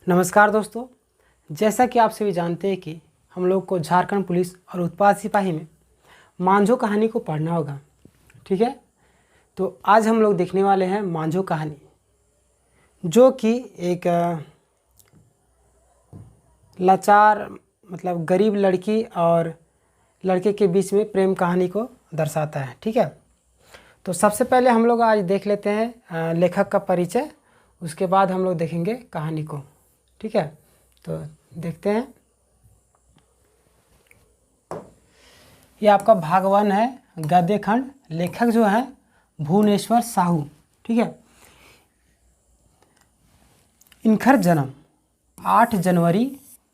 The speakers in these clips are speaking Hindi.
नमस्कार दोस्तों, जैसा कि आप सभी जानते हैं कि हम लोग को झारखंड पुलिस और उत्पाद सिपाही में मांझो कहानी को पढ़ना होगा। ठीक है, तो आज हम लोग देखने वाले हैं मांझो कहानी, जो कि एक लाचार मतलब गरीब लड़की और लड़के के बीच में प्रेम कहानी को दर्शाता है। ठीक है, तो सबसे पहले हम लोग आज देख लेते हैं लेखक का परिचय, उसके बाद हम लोग देखेंगे कहानी को। ठीक है, तो देखते हैं। ये आपका भाग 1 है, गद्य खंड। लेखक जो है भुवनेश्वर साहू। ठीक है, इनखर जन्म 8 जनवरी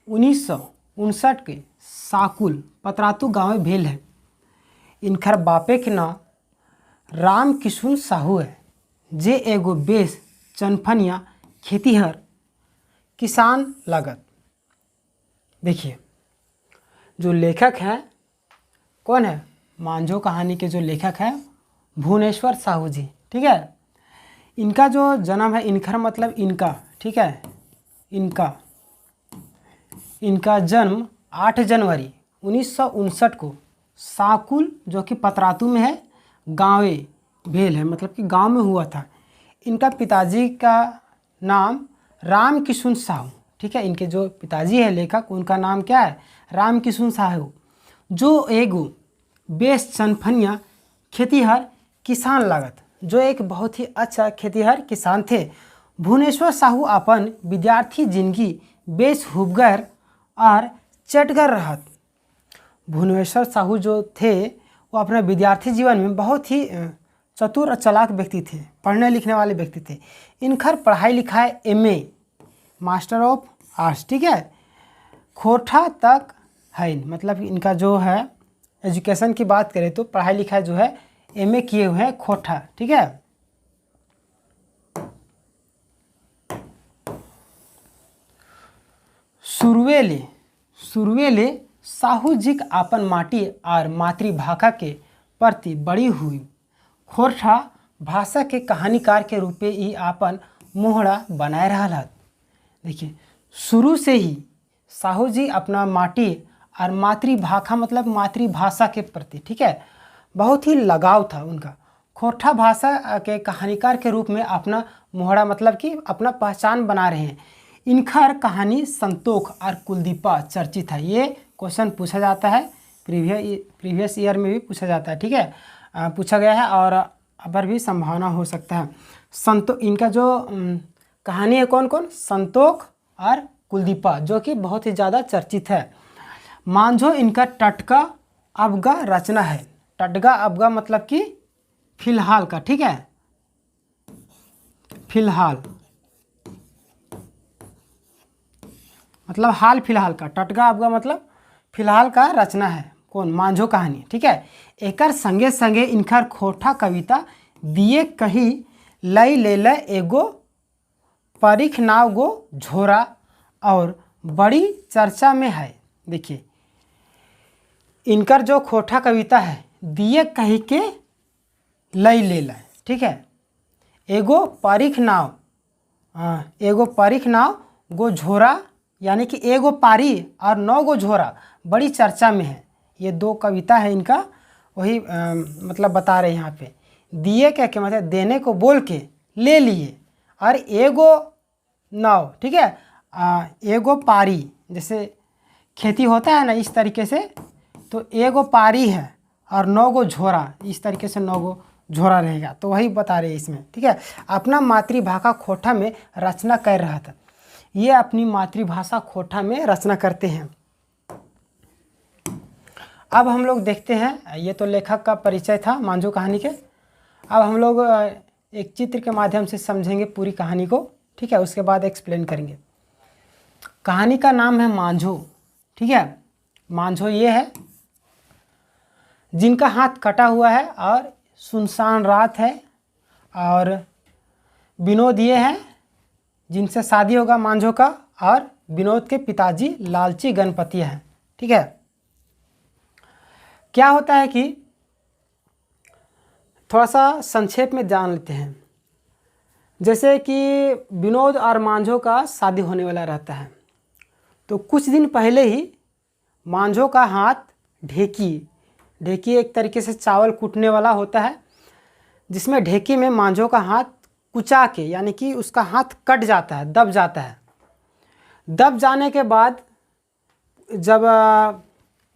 1959 के साकुल पतरातू गांव में भेल है। इनखर बापे के नाम राम किशुन साहू है, जे एगो बेस चनफनिया खेतीहर किसान लागत। देखिए, जो लेखक हैं कौन है, मांझो कहानी के जो लेखक हैं भुवनेश्वर साहू जी। ठीक है, इनका जो जन्म है, इनखर मतलब इनका, ठीक है, इनका जन्म 8 जनवरी 1959 को साकुल जो कि पतरातू में है गाँवे भेल है, मतलब कि गांव में हुआ था। इनका पिताजी का नाम राम किशुन साहू। ठीक है, इनके जो पिताजी है लेखक, उनका नाम क्या है, राम किशुन साहू, जो एगो बेस चनफनिया खेतीहर किसान लागत, जो एक बहुत ही अच्छा खेतीहर किसान थे। भुवनेश्वर साहू अपन विद्यार्थी जिंदगी बेस हुबगर और चटगर रहत। भुवनेश्वर साहू जो थे वो अपने विद्यार्थी जीवन में बहुत ही चतुर और चालाक व्यक्ति थे, पढ़ने लिखने वाले व्यक्ति थे। इनखर पढ़ाई लिखाई MA मास्टर ऑफ आर्ट्स, ठीक है, खोरठा तक है। मतलब इनका जो है एजुकेशन की बात करें तो पढ़ाई लिखाई जो है MA किए हुए हैं खोरठा। ठीक है, शुरुएले साहू जी आपन माटी और मातृभाषा के प्रति बड़ी हुई खोरठा भाषा के कहानीकार के रूप में ही आपन मोहरा बनाए रहा। देखिए, शुरू से ही साहू जी अपना माटी और मातृभाषा मतलब मातृभाषा के प्रति, ठीक है, बहुत ही लगाव था उनका। खोरठा भाषा के कहानीकार के रूप में अपना मोहरा मतलब कि अपना पहचान बना रहे हैं। इनखर कहानी संतोख और कुलदीपा चर्चित है। ये क्वेश्चन पूछा जाता है, प्रीवियस ईयर में भी पूछा जाता है। ठीक है, पूछा गया है और अबर भी संभावना हो सकता है। इनका जो कहानी है कौन कौन, संतोख और कुलदीपा, जो कि बहुत ही ज़्यादा चर्चित है। मांझो इनका टटका अबगा रचना है। टटका अबगा मतलब कि फिलहाल का, ठीक है, फिलहाल मतलब हाल फिलहाल का। टटका अबगा मतलब फिलहाल का रचना है कौन, मांझो कहानी। ठीक है, एकर संगे संगे इनकर खोरठा कविता दिए कहीं लई ले ल एगो परीख नाव गो झोरा और बड़ी चर्चा में है। देखिए, इनकर जो खोरठा कविता है दिए कहीं के लई ले ल, ठीक है, एगो परीख नाव गो झोरा, यानी कि एगो पारी और 9 गो झोरा बड़ी चर्चा में है। ये 2 कविता है इनका, वही मतलब बता रहे हैं यहाँ पे। दिए क्या के मतलब देने को बोल के ले लिए, और एगो नाव, ठीक है, एगो पारी, जैसे खेती होता है ना इस तरीके से, तो एगो पारी है और 9 गो झोरा, इस तरीके से 9 गो झोरा रहेगा। तो वही बता रहे हैं इसमें। ठीक है, अपना मातृभाषा खोरठा में रचना कर रहा था। ये अपनी मातृभाषा खोरठा में रचना करते हैं। अब हम लोग देखते हैं, ये तो लेखक का परिचय था मांझो कहानी के। अब हम लोग एक चित्र के माध्यम से समझेंगे पूरी कहानी को। ठीक है, उसके बाद एक्सप्लेन करेंगे। कहानी का नाम है मांझो। ठीक है, मांझो ये है जिनका हाथ कटा हुआ है और सुनसान रात है, और विनोद ये हैं जिनसे शादी होगा मांझो का, और विनोद के पिताजी लालची गणपति हैं। ठीक है, क्या होता है कि थोड़ा सा संक्षेप में जान लेते हैं। जैसे कि विनोद और मांझो का शादी होने वाला रहता है, तो कुछ दिन पहले ही मांझो का हाथ ढेकी, ढेकी एक तरीके से चावल कूटने वाला होता है, जिसमें ढेकी में मांझो का हाथ कुचा के, यानी कि उसका हाथ कट जाता है, दब जाता है। दब जाने के बाद जब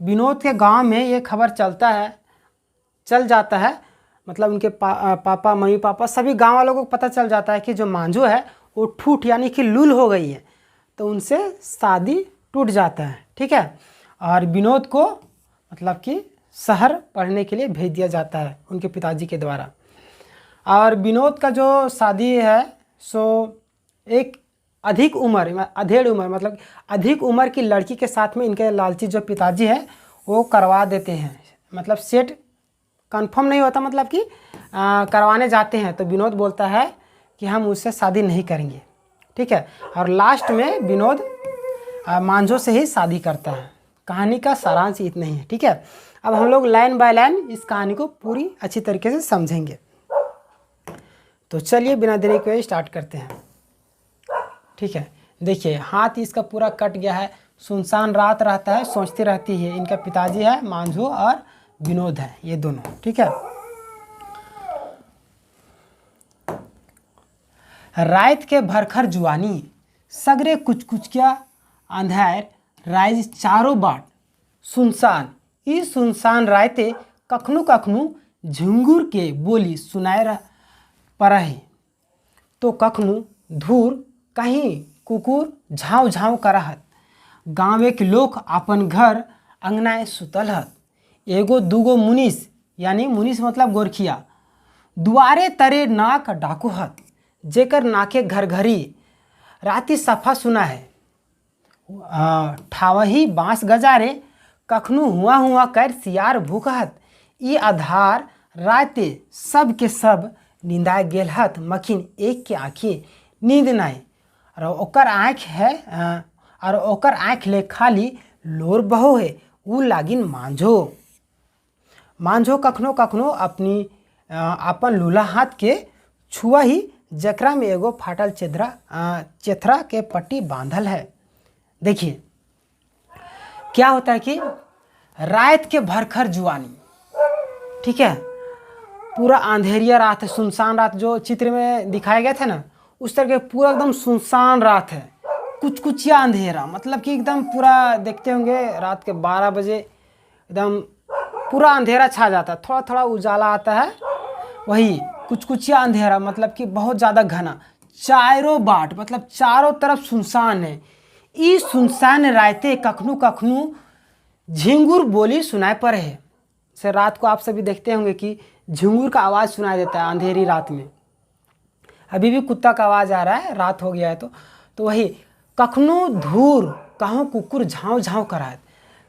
विनोद के गांव में ये खबर चल जाता है, मतलब उनके पापा मम्मी पापा सभी गांव वालों को पता चल जाता है कि जो मांझो है वो ठूठ यानी कि लूल हो गई है, तो उनसे शादी टूट जाता है। ठीक है, और विनोद को मतलब कि शहर पढ़ने के लिए भेज दिया जाता है उनके पिताजी के द्वारा। और विनोद का जो शादी है सो एक अधेड़ उम्र मतलब अधिक उम्र की लड़की के साथ में इनके लालची जो पिताजी है वो करवा देते हैं। मतलब सेट कंफर्म नहीं होता, मतलब कि करवाने जाते हैं, तो विनोद बोलता है कि हम उससे शादी नहीं करेंगे। ठीक है, और लास्ट में विनोद मांझो से ही शादी करता है। कहानी का सारांश इतना ही है। ठीक है, अब हम लोग लाइन बाय लाइन इस कहानी को पूरी अच्छी तरीके से समझेंगे। तो चलिए बिना देरी के स्टार्ट करते हैं। ठीक है, देखिए हाथ इसका पूरा कट गया है, सुनसान रात रहता है, सोचती रहती है। इनका पिताजी है मांझो और विनोद है, ये दोनों। ठीक है, रात के भरखर जुआनी सगरे कुछ कुछ क्या अंधेर राइज चारों बाट सुनसान। ई सुनसान रायते कखनु कखनु झुंगुर के बोली सुनाए परहे, तो कखनु धूर कहीं कुकुर झाँव झाँव करहत। गाँवे के लोग अपन घर अंगनाए सुतल हत। एगो दूगो मुनीस, यानी मुनीस मतलब गोरखिया, दुआरे तरे नाक डाकू हत, जेकर नाके घर घरी राती सफा सुना है। ठावही बाँस गजारे कखनु हुआ हुआ कर सियार भूखहत। ई आधार राते सब के सब नींदाए गेल हत, मखिन एक के आँखें नींद नाय। और ओकर आँख है और ओकर आँख ले खाली लोर बहो है, ऊ लागिन मांझो। मांझो कखनो कखनो अपनी अपन लूला हाथ के छुआ ही, जकरा में एगो फाटल चेथरा के पट्टी बांधल है। देखिए क्या होता है कि रात के भरखर जुआनी, ठीक है, पूरा अंधेरिया रात है, सुनसान रात जो चित्र में दिखाया गया था ना, उस तरह के पूरा एकदम सुनसान रात है, कुछ कुचिया अंधेरा, मतलब कि एकदम पूरा देखते होंगे रात के 12 बजे एकदम पूरा अंधेरा छा जाता है, थोड़ा थोड़ा उजाला आता है, वही कुछ कुचिया अंधेरा मतलब कि बहुत ज़्यादा घना। चारों बाट मतलब चारों तरफ सुनसान है। इस सुनसान रायते कखनू कखनू झिंगुर बोली सुनाई पड़े है। से रात को आप सभी देखते होंगे कि झिंगुर का आवाज़ सुनाई देता है अंधेरी रात में। अभी भी कुत्ता का आवाज़ आ रहा है, रात हो गया है तो वही कखनू धूर कहों कुकुर झाँव झाँव करा है,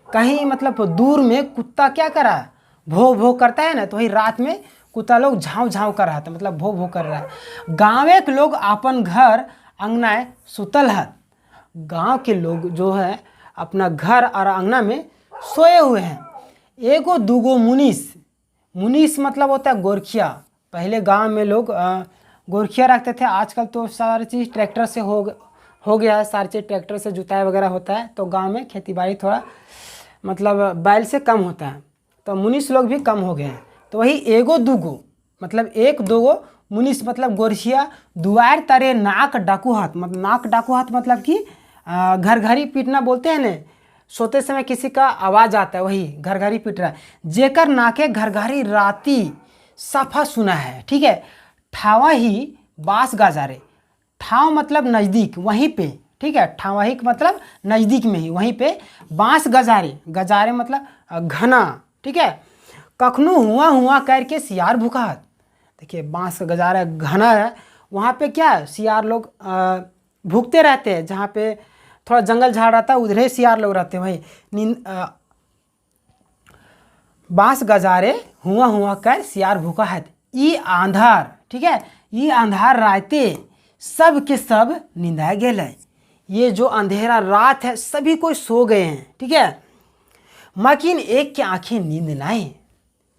कहीं मतलब दूर में कुत्ता क्या करा है, भो भो करता है ना, तो वही रात में कुत्ता लोग झाँव झाँव कर रहा था, मतलब भो भो कर रहा है। गाँवे के लोग अपन घर अंगनाए सुतल है, गांव के लोग जो है अपना घर और अंगना में सोए हुए हैं। एगो दूगो मुनीस मतलब होता है गोरखिया। पहले गांव में लोग गोरखिया रखते थे, आजकल तो सारी चीज़ ट्रैक्टर से हो गया है, सारी चीज़ ट्रैक्टर से जुताई वगैरह होता है, तो गांव में खेतीबाड़ी थोड़ा मतलब बैल से कम होता है, तो मुनीस लोग भी कम हो गए हैं। तो वही एगो दूगो मतलब एक दोगो मुनीस मतलब गोरखिया दुआर तरे नाक डाकू हाथ, मतलब नाक डाकू हाथ मतलब कि घर घरी पीटना बोलते हैं ना, सोते समय किसी का आवाज़ आता है, वही घर घरी पीट रहा है। जेकर नाके घर घरी राती सफा सुना है। ठीक है, ठावा ही बास गाजारे, ठाव मतलब नज़दीक, वहीं पे, ठीक है, ठावही मतलब नज़दीक में ही, वहीं पे बाँस गजारे मतलब घना, ठीक है, कखनू हुआ करके सियार भूखा है। देखिए बाँस का गजारा घना है, वहाँ पे क्या सियार लोग भूखते रहते हैं, जहाँ पे थोड़ा जंगल झाड़ रहता है उधर ही सियार लोग रहते हैं। वही बाँस गजारे हुआ कर सियार भूखा है। ई आंधार, ठीक है, ये अंधार राते सब के सब नींदा गेल है। ये जो अंधेरा रात है सभी कोई सो गए हैं, ठीक है, मकिन एक की आंखें नींद नहीं,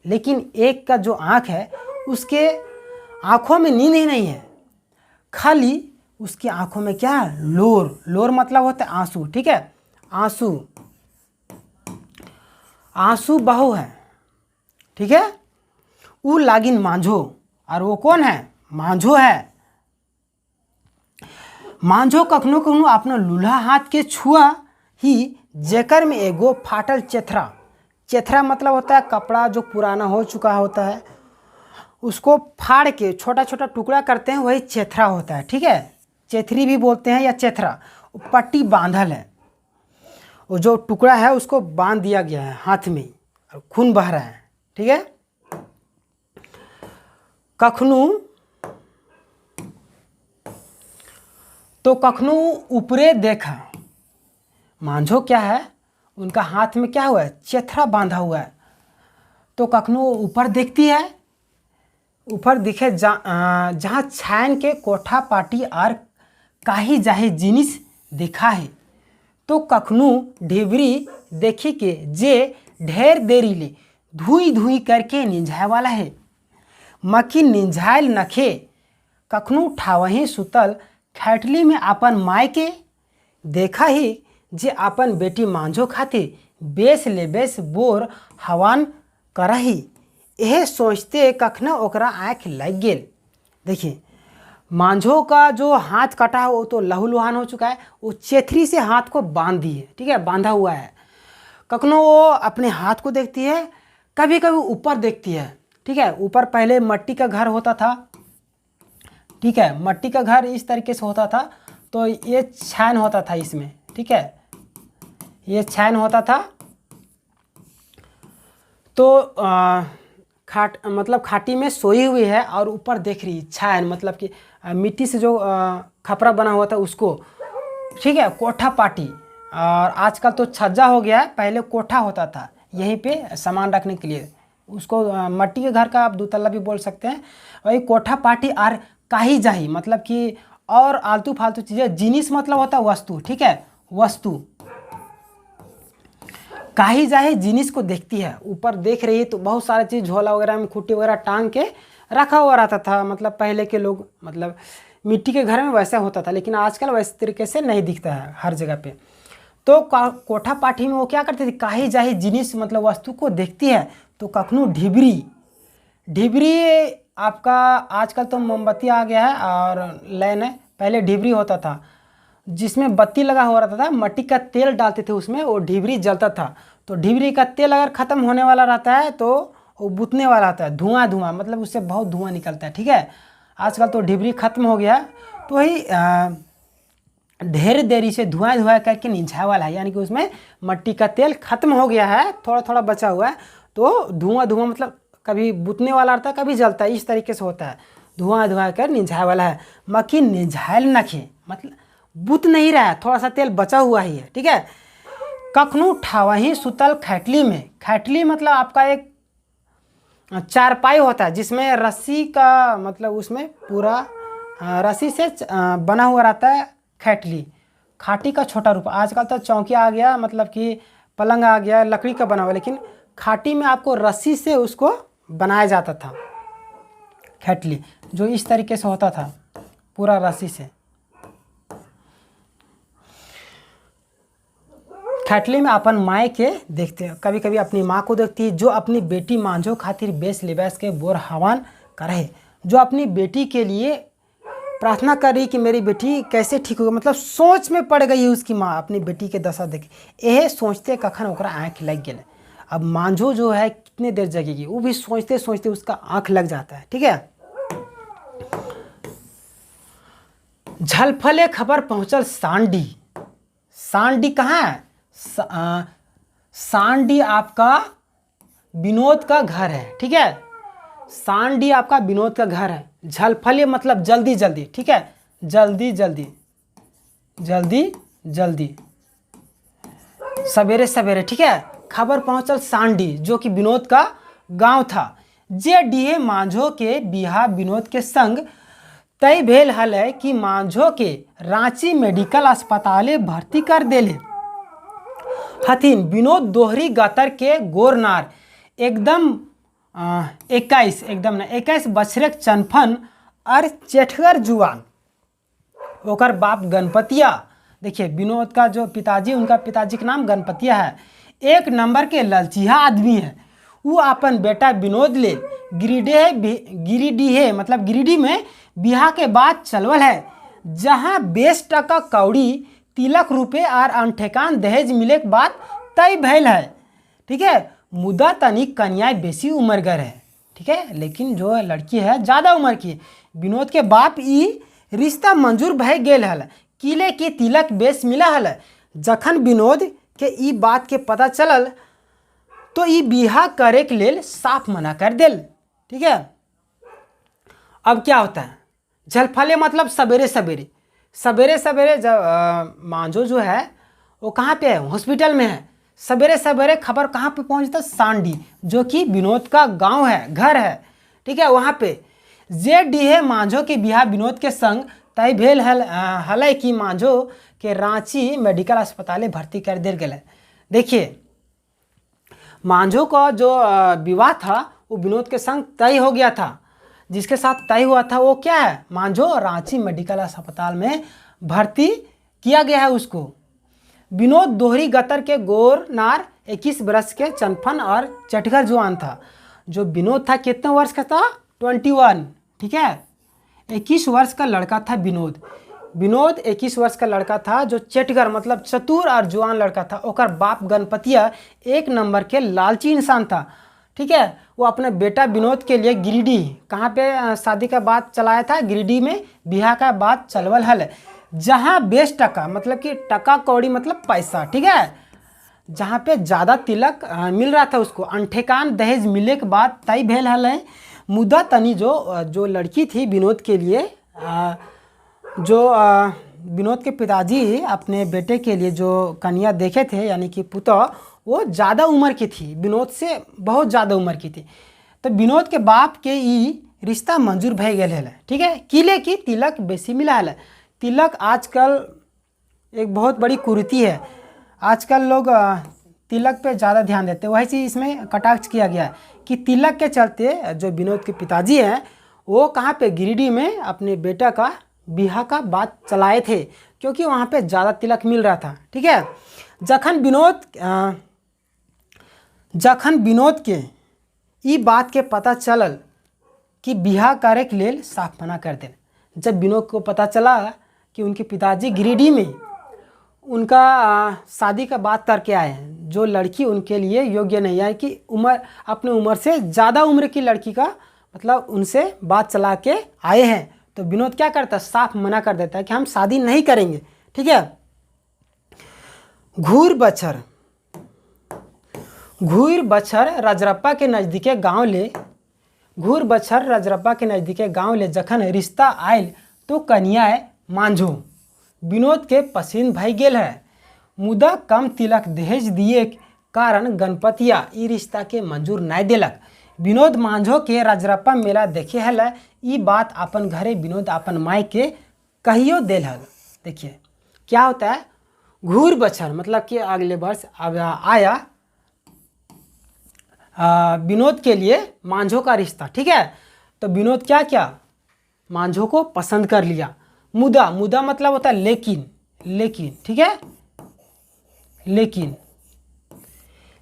लेकिन एक का जो आंख है उसके आंखों में नींद ही नहीं है। खाली उसकी आंखों में क्या है, लोर। लोर मतलब होता है आंसू, ठीक है, आंसू, आंसू बहू है, ठीक है। ऊ लागिन मांझो, और वो कौन है, मांझो है। मांझो कखनो कखनो अपना लूल्हा हाथ के छुआ ही जेकर में एगो फाटल चेथरा। चेथरा मतलब होता है कपड़ा जो पुराना हो चुका होता है, उसको फाड़ के छोटा छोटा टुकड़ा करते हैं, वही चेथरा होता है, ठीक है। चेथरी भी बोलते हैं या चेथरा। पट्टी बांधल है, वो जो टुकड़ा है उसको बांध दिया गया है हाथ में, और खून बह रहा है, ठीक है। कखनू तो कखनू ऊपरे देखा, मांझो क्या है, उनका हाथ में क्या हुआ है, चेथरा बांधा हुआ है। तो कखनू ऊपर देखती है, ऊपर दिखे जहाँ छान के कोठा पाटी और काही जाही जिनिस देखा है। तो कखनू ढिबरी देखी के जे ढेर देरी ले धुई धुई करके निंझाए वाला है। मक्खी निंझायल नखे कखनू ठावही सुतल खैटली में अपन माय के देखा ही जे अपन बेटी मांझो खातिर बेस ले बेस बोर हवान करही। यह सोचते कखना ओकरा आँख लग गेल। देखिए, मांझो का जो हाथ कटा हो तो लहूलुहान हो चुका है, वो चेथरी से हाथ को बांध दिए, ठीक है, बांधा हुआ है। कखनो वो अपने हाथ को देखती है, कभी कभी ऊपर देखती है, ठीक है। ऊपर पहले मट्टी का घर होता था, ठीक है, मट्टी का घर इस तरीके से होता था, तो ये छान होता था इसमें, ठीक है, ये छान होता था। तो मतलब खाटी में सोई हुई है और ऊपर देख रही छान, मतलब कि मिट्टी से जो खपरा बना हुआ था उसको, ठीक है, कोठा पाटी। और आजकल तो छज्जा हो गया है, पहले कोठा होता था यहीं पे सामान रखने के लिए, उसको मट्टी के घर का आप दूतल्ला भी बोल सकते हैं। वही कोठा पाटी और काही जाही मतलब कि और आलतू फालतू चीज़ें, जिनिस मतलब होता है वस्तु, ठीक है, वस्तु। काही जाही जिनिस को देखती है, ऊपर देख रही है तो बहुत सारी चीज़ झोला वगैरह में खूंटी वगैरह टांग के रखा हुआ रहता था। मतलब पहले के लोग, मतलब मिट्टी के घर में वैसा होता था, लेकिन आजकल वैसे तरीके से नहीं दिखता है हर जगह पे। तो कोठा पाठी में वो क्या करती थी, काही जाही जिनिस मतलब वस्तु को देखती है। तो कखनू ढिबरी, ढिबरी आपका आजकल तो मोमबत्ती आ गया है और लैन है, पहले ढिबरी होता था जिसमें बत्ती लगा हुआ रहता था, मट्टी का तेल डालते थे उसमें, वो ढिबरी जलता था। तो ढिबरी का तेल अगर ख़त्म होने वाला रहता है तो वो बुतने वाला रहता है, धुआं धुआं, मतलब उससे बहुत धुआं निकलता है, ठीक है। आजकल तो ढिबरी ख़त्म हो गया, तो वही ढेर देरी से धुआं धुआं करके निझाए वाला है, यानी कि उसमें मट्टी का तेल ख़त्म हो गया है, थोड़ा थोड़ा बचा हुआ है। तो धुआं धुआं मतलब कभी बुतने वाला रहता है, कभी जलता है, इस तरीके से होता है, धुआं धुआं कर निझाए वाला है। मक्खी निझायल नखे मतलब बुत नहीं रहा है, थोड़ा सा तेल बचा हुआ ही है, ठीक है। कखनू ठावही सुतल खैटली में, खैटली मतलब आपका एक चारपाई होता है जिसमें रस्सी का मतलब उसमें पूरा रस्सी से बना हुआ रहता है खैटली, खाटी का छोटा रूप। आजकल तो चौकी आ गया, मतलब कि पलंग आ गया, लकड़ी का बना हुआ, लेकिन खाटी में आपको रस्सी से उसको बनाया जाता था खैटली, जो इस तरीके से होता था पूरा रस्सी से। खैटली में अपन माए के देखते हैं, कभी कभी अपनी माँ को देखती है जो अपनी बेटी मांझो खातिर बेस लिबास के बोर हवान करे, जो अपनी बेटी के लिए प्रार्थना कर रही कि मेरी बेटी कैसे ठीक होगी, मतलब सोच में पड़ गई है उसकी माँ अपनी बेटी के दशा देख। यह सोचते कखन ओकरा आँख लग गया। अब मांझो जो है कितने देर जगेगी, वो भी सोचते सोचते उसका आँख लग जाता है, ठीक है। झलफले खबर पहुँचल सांडी, सांडी कहाँ है, सांडी आपका विनोद का घर है, ठीक है, सांडी आपका विनोद का घर है। झलफले मतलब जल्दी जल्दी, ठीक है, जल्दी जल्दी, जल्दी जल्दी, सवेरे सवेरे, ठीक है। खबर पहुंचल सांडी जो कि विनोद का गांव था, जे डीहे मांझो के बिहा विनोद के संग तय भेल हल है कि मांझो के रांची मेडिकल अस्पताले भर्ती कर देले हथिन। विनोद दोहरी गतर के गोरनार एकदम 21 बछरक चनफन और चेठगर जुआन, ओकर बाप गणपतिया, देखिए विनोद का जो पिताजी, उनका पिताजी का नाम गणपतिया है, एक नंबर के ललचिहा आदमी है। वो अपन बेटा विनोद ले गिरिडीह मतलब गिरिडीह में बिहार के बाद चलवल है, जहाँ 20 टका कौड़ी, तिलक रुपये और अनठेकान दहेज मिले के बाद तय भैल है। ठीक है, मुदा तनिक कन्याएं बेसी उम्रगर है। ठीक है, लेकिन जो लड़की है ज़्यादा उम्र की। विनोद के बाप ई रिश्ता मंजूर भय गेल हल, किले की तिलक बेस मिला हल। जखन विनोद के ई बात के पता चलल तो ई बिहा करे के लेल साफ मना कर दिल। ठीक है, अब क्या होता है, झलफले मतलब सवेरे सवेरे जब मांझो जो है वो कहाँ पे है, हॉस्पिटल में है। सवेरे सवेरे खबर कहाँ पे पहुँचता, सांडी, जो कि विनोद का गांव है, घर है। ठीक है, वहाँ पे जे डीहे मांझो के बिहार विनोद के संग तय भेल हल कि मांझो के रांची मेडिकल अस्पताल भर्ती कर दिया गया। देखिए, मांझो का जो विवाह था वो विनोद के संग तय हो गया था। जिसके साथ तय हुआ था वो क्या है, मांझो रांची मेडिकल अस्पताल में भर्ती किया गया है उसको। विनोद दोहरी गतर के गोरनार 21 वर्ष के चनफन और चटगर जवान था। जो विनोद था कितने वर्ष का था, 21। ठीक है, 21 वर्ष का लड़का था विनोद 21 वर्ष का लड़का था, जो चटगर मतलब चतुर और जवान लड़का था। ओकर बाप गणपतिया एक नंबर के लालची इंसान था। ठीक है, वो अपने बेटा विनोद के लिए गिरिडीह, कहाँ पे शादी का बात चलाया था, गिरिडीह में बिहार का बात चलवल हल, जहाँ 20 टका मतलब कि टका कौड़ी मतलब पैसा। ठीक है, जहाँ पे ज़्यादा तिलक मिल रहा था उसको, अनठेकान दहेज मिले के बाद तय भेल हल है। मुद्दा तनी जो लड़की थी विनोद के लिए, जो विनोद के पिताजी अपने बेटे के लिए जो कन्या देखे थे, यानी कि पुतौ, वो ज़्यादा उम्र की थी, विनोद से बहुत ज़्यादा उम्र की थी। तो विनोद के बाप के ई रिश्ता मंजूर भय गए है। ठीक है, किले की तिलक बेसी मिला है। तिलक आजकल एक बहुत बड़ी कुरीति है। आजकल लोग तिलक पे ज़्यादा ध्यान देते हैं। वही चीज़ इसमें कटाक्ष किया गया है कि तिलक के चलते जो विनोद के पिताजी हैं वो कहाँ पे, गिरिडीह में अपने बेटा का बिहा का बात चलाए थे, क्योंकि वहाँ पे ज़्यादा तिलक मिल रहा था। ठीक है, जखन विनोद के ई बात के पता चलल कि बिहा करे के लेल साफ मना कर दें। जब विनोद को पता चला कि उनके पिताजी गिरिडीह में उनका शादी का बात करके आए हैं, जो लड़की उनके लिए योग्य नहीं है, कि अपने उम्र से ज़्यादा उम्र की लड़की का मतलब उनसे बात चला के आए हैं, तो विनोद क्या करता है, साफ मना कर देता है कि हम शादी नहीं करेंगे। ठीक है, घूर बछर रजरप्पा के नज़दीके गाँव ले जखन रिश्ता आयल तो कन्याएं मांझो विनोद के पसंद भई गेल है। मुदा कम तिलक दहेज दिए कारण गणपतिया ई रिश्ता के मंजूर नहीं दिलक। विनोद मांझो के रजरप्पा मेला देखे हल, ई बात अपन घरे विनोद अपन माई के कहियो दिल हल। देखिए क्या होता है, घूर बछर मतलब कि अगले वर्ष आया विनोद के लिए मांझो का रिश्ता। ठीक है, तो विनोद क्या मांझो को पसंद कर लिया। मुदा मतलब होता है लेकिन। ठीक है,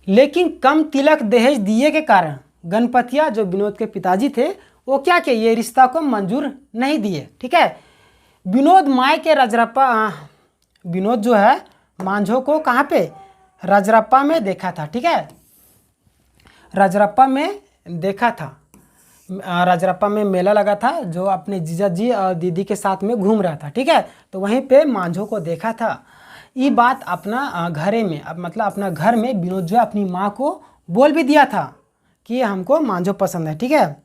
लेकिन कम तिलक दहेज दिए के कारण गणपतिया जो विनोद के पिताजी थे वो क्या किए, ये रिश्ता को मंजूर नहीं दिए। ठीक है, विनोद माई के विनोद जो है मांझो को कहाँ पे, रजरप्पा में देखा था। ठीक है, रजरप्पा में देखा था, रजरप्पा में मेला लगा था, जो अपने जीजा जी और दीदी के साथ में घूम रहा था। ठीक है, तो वहीं पे मांझो को देखा था। ये बात अपना घरे में मतलब अपना घर में विनोद जो है अपनी माँ को बोल भी दिया था कि हमको मांझो पसंद है। ठीक है,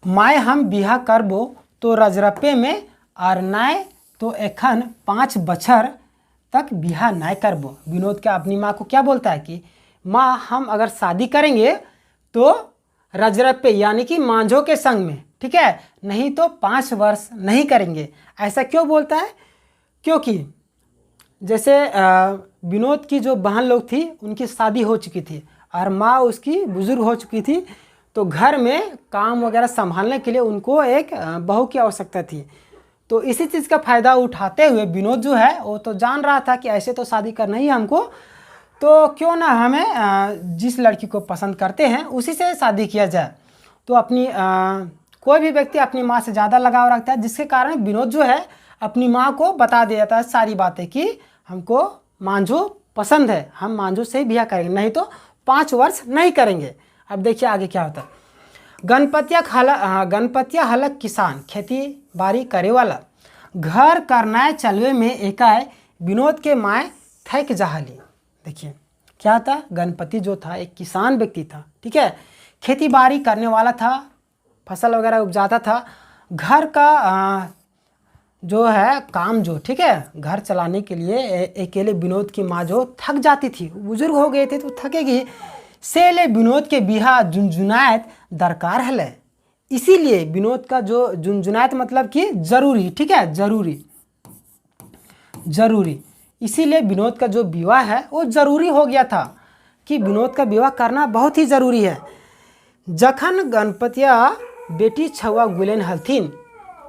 माए हम बिहा करबो तो रजरप्पे में और नाय तो एखन 5 बछर तक बिहा नहीं करबो। विनोद क्या अपनी माँ को क्या बोलता है कि माँ हम अगर शादी करेंगे तो रजरप्पे यानी कि मांझो के संग में, ठीक है, नहीं तो 5 वर्ष नहीं करेंगे। ऐसा क्यों बोलता है, क्योंकि जैसे विनोद की जो बहन लोग थी उनकी शादी हो चुकी थी और माँ उसकी बुजुर्ग हो चुकी थी, तो घर में काम वगैरह संभालने के लिए उनको एक बहू की आवश्यकता थी। तो इसी चीज़ का फ़ायदा उठाते हुए विनोद जो है वो तो जान रहा था कि ऐसे तो शादी करना ही है हमको, तो क्यों ना हमें जिस लड़की को पसंद करते हैं उसी से शादी किया जाए। तो अपनी कोई भी व्यक्ति अपनी माँ से ज़्यादा लगाव रखता है, जिसके कारण विनोद जो है अपनी माँ को बता देता है सारी बातें कि हमको मांझू पसंद है, हम मांझू से ही ब्याह करेंगे, नहीं तो 5 वर्ष नहीं करेंगे। अब देखिए आगे क्या होता है। गणपतिया हलक किसान खेती बाड़ी करे वाला, घर करना चलवे में एकाए विनोद के माए थक जहाली। देखिए क्या था, गणपति जो था एक किसान व्यक्ति था, ठीक है, खेती बाड़ी करने वाला था, फसल वगैरह उपजाता था। घर का जो है काम जो, ठीक है, घर चलाने के लिए अकेले विनोद की माँ जो थक जाती थी, बुजुर्ग हो गए थे तो थकेगी, से ले विनोद के बिहा झुंझुनायत दरकार है। इसीलिए विनोद का जो झुंझुनायत मतलब कि जरूरी, ठीक है, जरूरी, इसीलिए विनोद का जो विवाह है वो जरूरी हो गया था कि विनोद का विवाह करना बहुत ही जरूरी है। जखन गणपतिया बेटी छुआ गुलेन हलथिन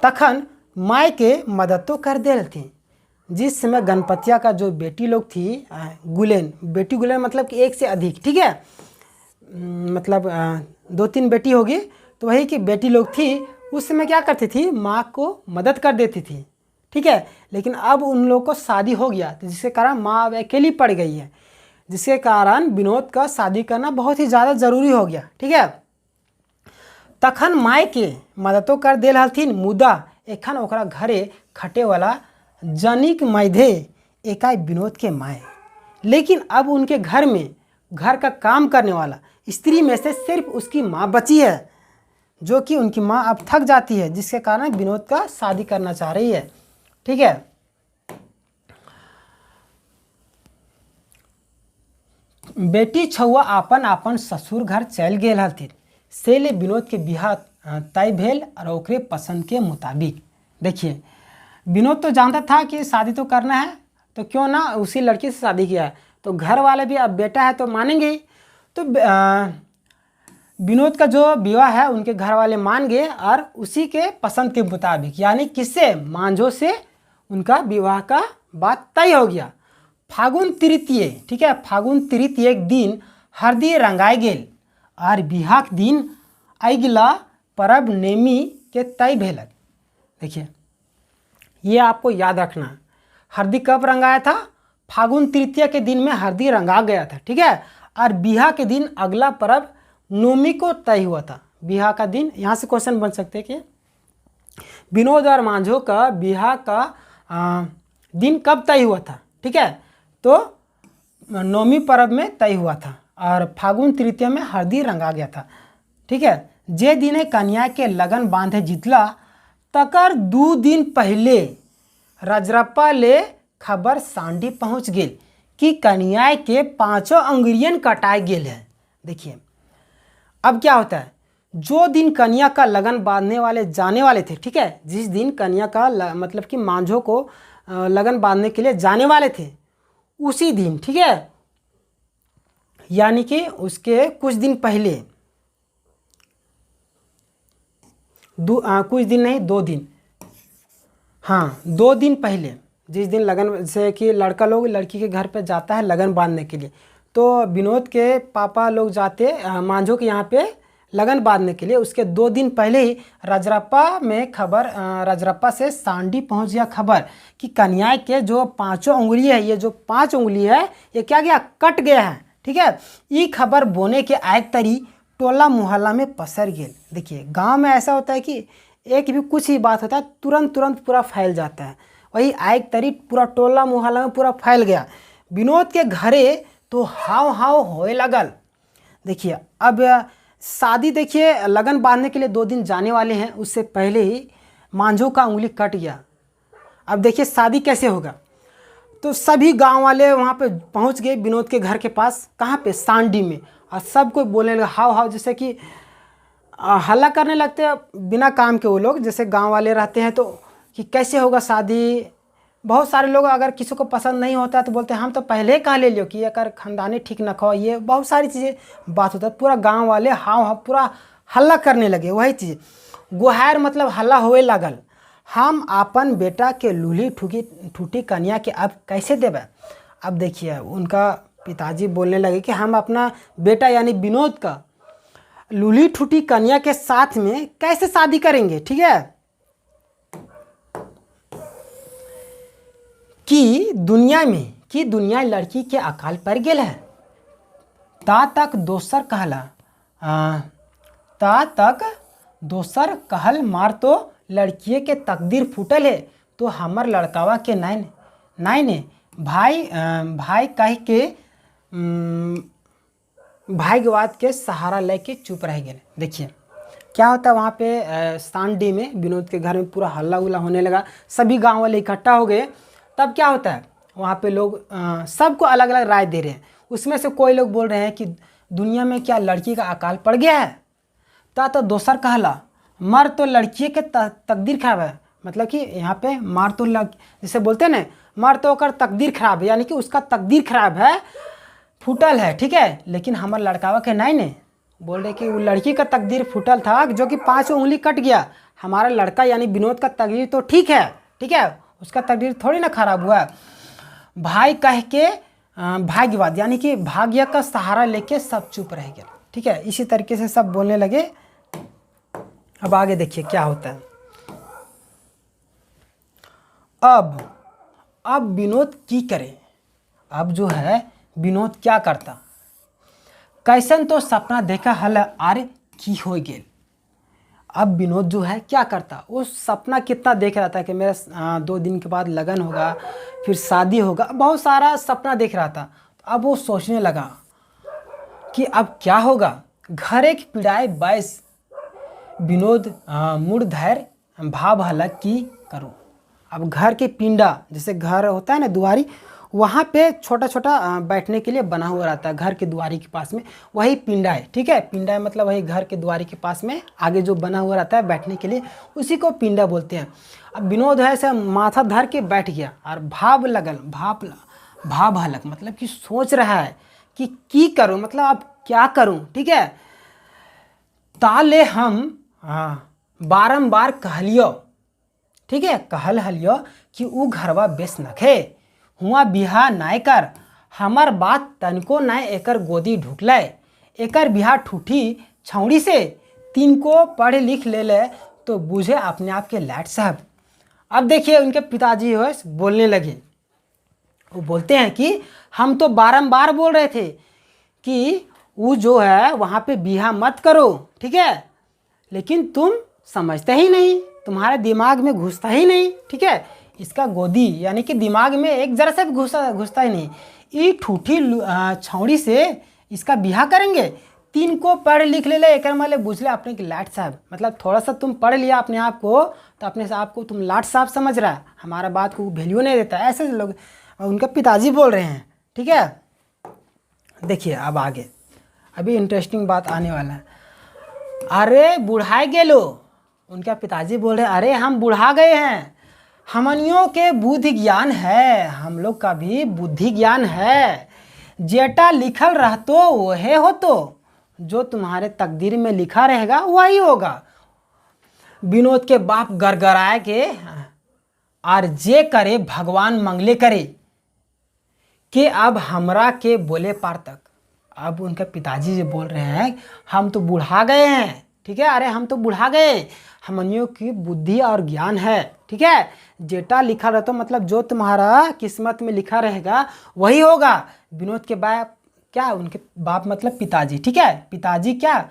तखन माय के मदद तो कर दे हलथिन। जिस समय गणपतिया का जो बेटी लोग थी गुलेन, बेटी गुलेन मतलब कि एक से अधिक, ठीक है, मतलब 2-3 बेटी होगी, तो वही कि बेटी लोग थी, उस समय क्या करती थी, माँ को मदद कर देती थी, ठीक है। लेकिन अब उन लोग को शादी हो गया, तो जिसके कारण माँ अब अकेली पड़ गई है, जिसके कारण विनोद का शादी करना बहुत ही ज़्यादा ज़रूरी हो गया, ठीक है। तखन माय के मददो कर दे हलथिन, मुदा एखन ओकरा घरे खटे वाला जनिक मैधे एकाई विनोद के माए। लेकिन अब उनके घर में घर का काम करने वाला स्त्री में से सिर्फ उसकी माँ बची है, जो कि उनकी माँ अब थक जाती है, जिसके कारण विनोद का शादी करना चाह रही है, ठीक है। बेटी छुआ आपन आपन ससुर घर चल गए हलथिन, से ले विनोद के बिहा तय भेल और ओकरे पसंद के मुताबिक। देखिए विनोद तो जानता था कि शादी तो करना है, तो क्यों ना उसी लड़की से शादी किया है, तो घर वाले भी अब बेटा है तो मानेंगे ही। तो विनोद का जो विवाह है उनके घर वाले मान गए और उसी के पसंद के मुताबिक, यानी किससे, मांझो से उनका विवाह का बात तय हो गया। फागुन तृतीय, ठीक है, फागुन तृतीय एक दिन हरदी रंगाई गेल और बिहा के दिन अगिला परब नेमी के तय भेलक। देखिए ये आपको याद रखना, हरदी कब रंगाया था, फागुन तृतीय के दिन में हरदी रंगा गया था, ठीक है। और बिहा के दिन अगला पर्व नोमी को तय हुआ था। बिहा का दिन, यहाँ से क्वेश्चन बन सकते हैं कि विनोद और मांझो का बिहा का दिन कब तय हुआ था, ठीक है, तो नौमी पर्व में तय हुआ था और फागुन तृतीय में हरदी रंगा गया था, ठीक है। जे दिन कन्या के लगन बांधे जितला तकर 2 दिन पहले रजरप्पा ले खबर सांडी पहुंच गेल कि कन्या के 5 अंगुरियन कटाए गेल है। देखिए अब क्या होता है, जो दिन कन्या का लगन बांधने वाले जाने वाले थे, ठीक है, जिस दिन कन्या का मतलब कि मांझो को लगन बांधने के लिए जाने वाले थे उसी दिन, ठीक है, यानी कि उसके कुछ दिन पहले, कुछ दिन नहीं 2 दिन, हाँ 2 दिन पहले, जिस दिन लगन से कि लड़का लोग लड़की के घर पे जाता है लगन बांधने के लिए, तो विनोद के पापा लोग जाते मांझो के यहाँ पे लगन बांधने के लिए, उसके 2 दिन पहले ही रजरप्पा में खबर, रजरप्पा से सांडी पहुंच गया खबर कि कन्या के जो 5 उंगली है, ये जो 5 उंगली है ये क्या गया, कट गया है, ठीक है। ये खबर बोने के आयक तरी टोला मोहल्ला में पसर गेल। देखिए गांव में ऐसा होता है कि एक भी कुछ ही बात होता है तुरंत पूरा फैल जाता है, वही आयक तरी पूरा टोला मोहल्ला में पूरा फैल गया। विनोद के घरे तो हाव हाव होए लगल। देखिए अब शादी, देखिए लगन बांधने के लिए 2 दिन जाने वाले हैं, उससे पहले ही मांझो का उंगली कट गया। अब देखिए शादी कैसे होगा, तो सभी गांव वाले वहाँ पे पहुँच गए विनोद के घर के पास, कहाँ पे, सांडी में, और सब कोई बोलने लगा हाव हाव, जैसे कि हल्ला करने लगते हैं बिना काम के वो लोग, जैसे गांव वाले रहते हैं, तो कि कैसे होगा शादी। बहुत सारे लोग अगर किसी को पसंद नहीं होता है तो बोलते हैं हम तो पहले ही कहा ले लियो कि अगर खानदानी ठीक न खाओ, ये बहुत सारी चीज़ें बात होता है। पूरा गांव वाले हाव हाव पूरा हल्ला करने लगे, वही चीज़। गुहार मतलब हल्ला होए लागल, हम अपन बेटा के लूली ठूठी कन्या के अब कैसे देवे। अब देखिए उनका पिताजी बोलने लगे कि हम अपना बेटा यानी विनोद का लूली ठूठी कन्या के साथ में कैसे शादी करेंगे, ठीक है। कि दुनिया लड़की के अकाल पर गेल है, ता तक दोसर कहल मार तो लड़किए के तकदीर फूटल है, तो हमर लड़कावा के नाइन भाई कह के भाग्यवाद के सहारा लेके चुप रह गए। देखिए क्या होता है वहाँ पे सांडी में विनोद के घर में पूरा हल्ला उल्ला होने लगा, सभी गांव वाले इकट्ठा हो गए। तब क्या होता है वहाँ पे लोग सबको अलग अलग राय दे रहे हैं। उसमें से कोई लोग बोल रहे हैं कि दुनिया में क्या लड़की का अकाल पड़ गया है, तो दोसर कहला मर तो लड़की के तकदीर खराब है। मतलब कि यहाँ पे मार तो जैसे बोलते हैं ना, मर तो कर तकदीर खराब है, यानी कि उसका तकदीर खराब है, फूटल है, ठीक है। लेकिन हमारे लड़कावा के नहीं बोल रहे कि वो लड़की का तकदीर फूटल था, जो कि 5 उंगली कट गया। हमारा लड़का यानी विनोद का तकदीर तो ठीक है, ठीक है, उसका तकदीर थोड़ी ना खराब हुआ। भाई कह के भाग्यवाद यानी कि भाग्य का सहारा लेके सब चुप रह गए, ठीक है। इसी तरीके से सब बोलने लगे। अब आगे देखिए क्या होता है। अब विनोद की करे। अब जो है विनोद क्या करता, कैसन तो सपना देखा हल आरे की हो गेल। अब विनोद जो है क्या करता, वो सपना कितना देख रहा था कि मेरा 2 दिन के बाद लगन होगा, फिर शादी होगा, बहुत सारा सपना देख रहा था। अब वो सोचने लगा कि अब क्या होगा। घर एक पिड़ाए बैस विनोद मूड धैर्य भाव हलक की करूं। अब घर के पिंडा, जैसे घर होता है ना दुआरी, वहाँ पे छोटा छोटा बैठने के लिए बना हुआ रहता है घर के दुआरी के पास में, वही पिंडा है, ठीक है। पिंडा है मतलब वही घर के दुआरी के पास में आगे जो बना हुआ रहता है बैठने के लिए, उसी को पिंडा बोलते हैं। अब विनोद है ऐसे माथा धर के बैठ गया और भाव हलक मतलब कि सोच रहा है कि की करूं, मतलब अब क्या करूं, ठीक है। ताले हम बारंबार कहलियो, ठीक है, कहल हलियो कि ऊ घरवा बेस नखे हुआ बिहा नाय कर, हमार बात तनको नाय एकर गोदी ढुकले, एकर बिहा ठूठी छौड़ी से 3 को पढ़ लिख ले तो बुझे अपने आप के लाट साहब। अब देखिए उनके पिताजी हो बोलने लगे, वो बोलते हैं कि हम तो बारंबार बोल रहे थे कि वो जो है वहाँ पे बिहा मत करो, ठीक है, लेकिन तुम समझते ही नहीं, तुम्हारे दिमाग में घुसता ही नहीं, ठीक है। इसका गोदी यानी कि दिमाग में एक जरा से भी घुसता ही नहीं। ये ठूठी छौड़ी से इसका बिहा करेंगे, 3 को पढ़ लिख ले एक माले बुझ ले अपने के लाट साहब। मतलब थोड़ा सा तुम पढ़ लिया अपने आप को तो अपने आप को तुम लाट साहब समझ रहा है, हमारा बात को वैल्यू नहीं देता। ऐसे लोग उनके पिताजी बोल रहे हैं, ठीक है। देखिए अब आगे अभी इंटरेस्टिंग बात आने वाला है। अरे बुढ़ाए गेलो, उनका पिताजी बोल रहे हैं अरे हम बुढ़ा गए हैं, हमनियों के बुद्धि ज्ञान है, हम लोग का भी बुद्धि ज्ञान है, जेटा लिखल रहतो वहे हो, तो जो तुम्हारे तकदीर में लिखा रहेगा वही होगा। विनोद के बाप गड़गड़ाए के और जे करे भगवान मंगले करे कि अब हमरा के बोले पार तक। अब उनके पिताजी जो बोल रहे हैं हम तो बुढ़ा गए हैं, ठीक है, अरे हम तो बुढ़ा गए, हमनियों की बुद्धि और ज्ञान है, ठीक है, जेटा लिखा रहता मतलब जो तुम्हारा किस्मत में लिखा रहेगा वही होगा। विनोद के बाप क्या, उनके बाप मतलब पिताजी, ठीक है, पिताजी क्या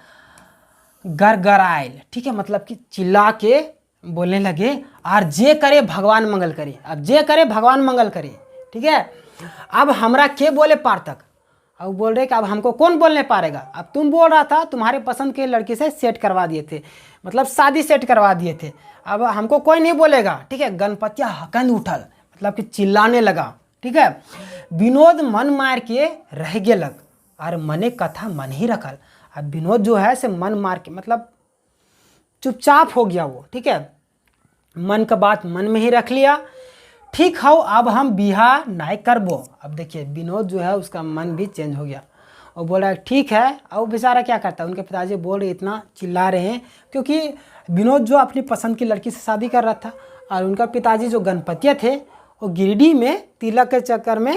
गड़गड़ाइल, ठीक है, मतलब कि चिल्ला के बोलने लगे और जे करे भगवान मंगल करे। अब जे करे भगवान मंगल करे, ठीक है, अब हमरा के बोले पार तक। अब बोल रहे कि अब हमको कौन बोलने पारेगा, अब तुम बोल रहा था तुम्हारे पसंद के लड़के से सेट करवा दिए थे, मतलब शादी सेट करवा दिए थे, अब हमको कोई नहीं बोलेगा, ठीक है। गणपतिया हकंद उठल मतलब कि चिल्लाने लगा, ठीक है। विनोद मन मार के रह गेलक और मने कथा मन ही रखल। अब विनोद जो है से मन मार के मतलब चुपचाप हो गया वो, ठीक है, मन का बात मन में ही रख लिया। ठीक हो अब हम बिहा नहीं करबो। अब देखिए विनोद जो है उसका मन भी चेंज हो गया, और बोल रहा है ठीक है। और वो बेचारा क्या करता है, उनके पिताजी बोल रहे इतना चिल्ला रहे हैं क्योंकि विनोद जो अपनी पसंद की लड़की से शादी कर रहा था, और उनका पिताजी जो गणपतिया थे वो गिरिडीह में तिलक के चक्कर में